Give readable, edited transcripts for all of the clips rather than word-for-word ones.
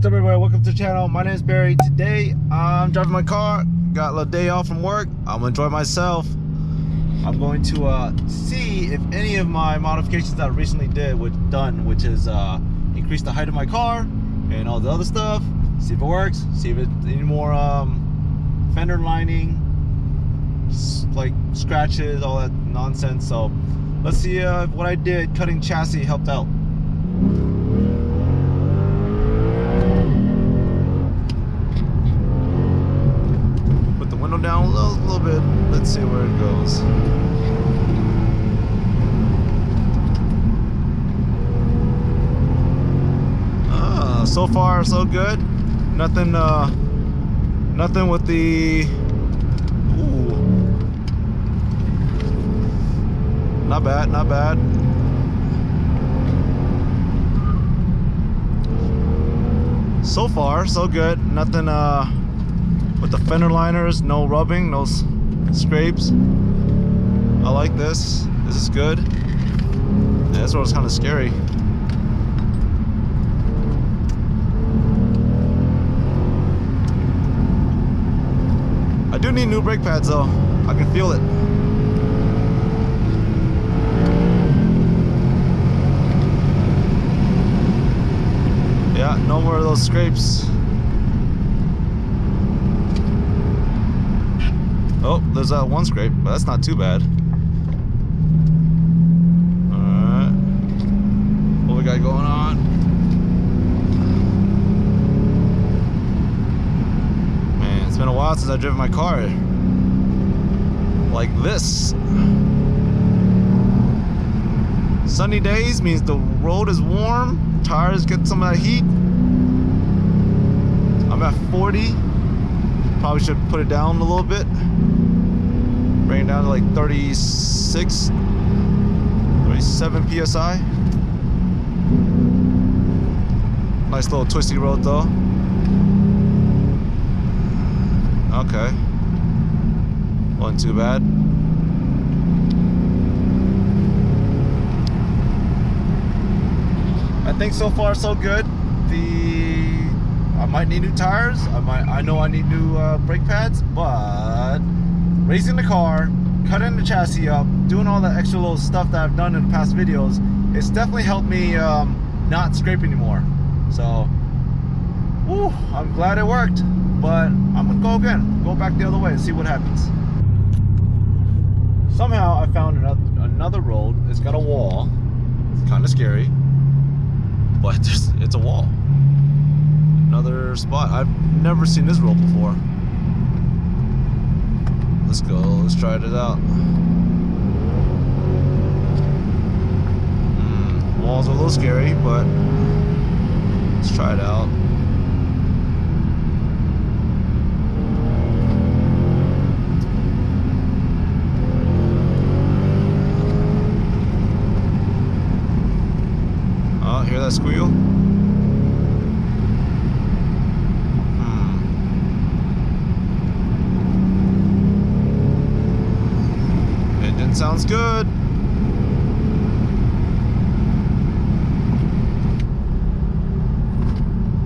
What's up, everybody? Welcome to the channel. My name is Barry. Today I'm driving my car. Got a little day off from work. I'm gonna enjoy myself. I'm going to see if any of my modifications that I recently done, which is increase the height of my car and all the other stuff. See if it works. See if it any more fender lining, like scratches, all that nonsense. So let's see if what I did cutting chassis helped out. Put the window down a little bit. Let's see where it goes. So far so good. Nothing nothing with the not bad, not bad. So far so good. Nothing with the fender liners, no rubbing, no scrapes. I like this. This is good. Yeah, this one was kind of scary. I do need new brake pads though. I can feel it. Yeah, no more of those scrapes. Oh, there's that one scrape, but that's not too bad. Alright. What we got going on? Man, it's been a while since I've driven my car like this. Sunny days means the road is warm, tires get some of that heat. I'm at 40. Probably should put it down a little bit. Bring it down to like 36, 37 PSI. Nice little twisty road though. Okay. Wasn't too bad. I think so far so good. I might need new tires. I know I need new brake pads, but raising the car, cutting the chassis up, doing all that extra little stuff that I've done in the past videos, it's definitely helped me not scrape anymore. So, whew, I'm glad it worked. But I'm gonna go again, go back the other way and see what happens. Somehow I found another road. It's got a wall. It's kind of scary, but it's a wall. Another spot. I've never seen this road before. Let's go. Let's try it out. Walls are a little scary, but let's try it out. Oh, hear that squeal? Engine sounds good.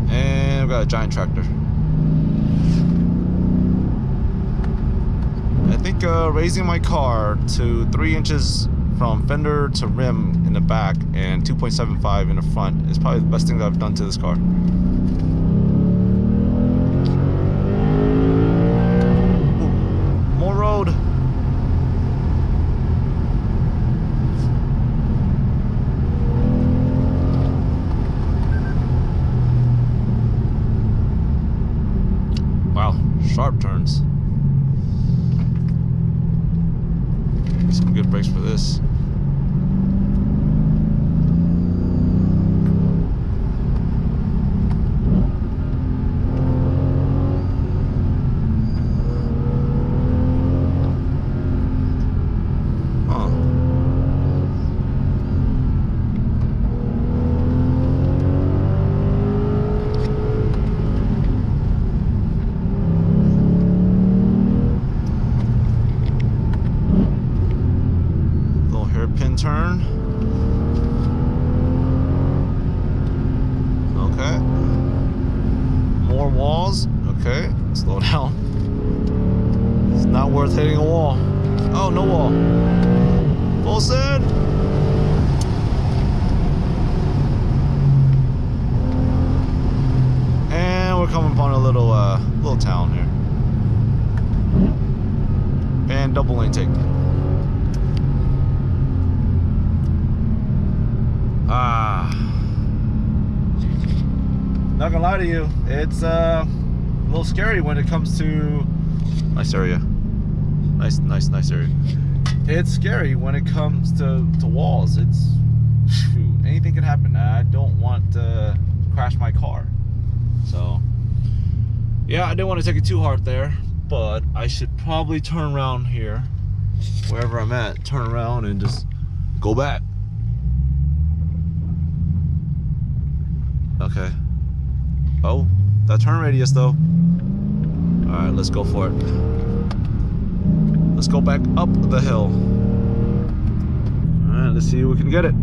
And we've got a giant tractor. I think raising my car to 3 inches from fender to rim in the back and 2.75 in the front is probably the best thing that I've done to this car. Ooh, more road. Wow, sharp turns. Some good brakes for this. hitting walls. Okay, slow down. It's not worth hitting a wall. Oh, no wall. Full send. And we're coming upon a little town here. And double lane take. Not gonna lie to you, it's a little scary when it comes to nice area. Nice area. It's scary when it comes to walls. It's anything can happen. I don't want to crash my car. So yeah, I didn't want to take it too hard there, but I should probably turn around here, wherever I'm at, turn around and just go back. Okay. Oh, that turn radius though. Alright, let's go for it. Let's go back up the hill. Alright, let's see if we can get it.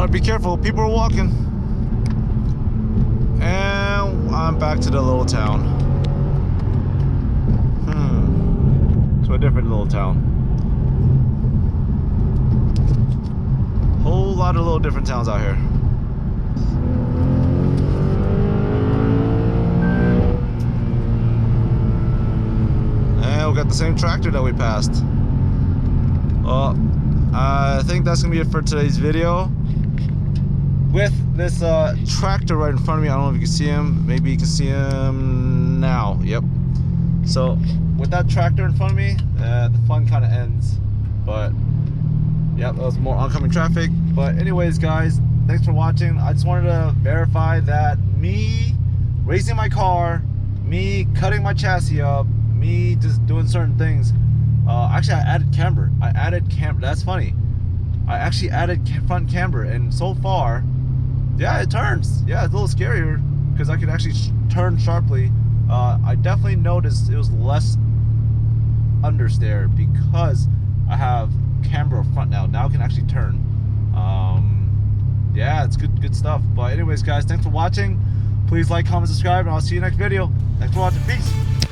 Be careful, people are walking. And I'm back to the little town. To a different little town. Whole lot of little different towns out here. And we got the same tractor that we passed. Well, I think that's gonna be it for today's video. With this tractor right in front of me, I don't know if you can see him. Maybe you can see him now. Yep. So with that tractor in front of me, the fun kind of ends. But yep, that was more oncoming traffic. But anyways, guys, thanks for watching. I just wanted to verify that me racing my car, me cutting my chassis up, me just doing certain things. Actually, I added camber. That's funny. I actually added front camber, and so far Yeah, it turns. Yeah, it's a little scarier because I could actually turn sharply. I definitely noticed it was less understeer because I have camber front now. Now I can actually turn. Yeah, it's good stuff. But anyways, guys, thanks for watching. Please like, comment, subscribe, and I'll see you next video. Thanks for watching. Peace.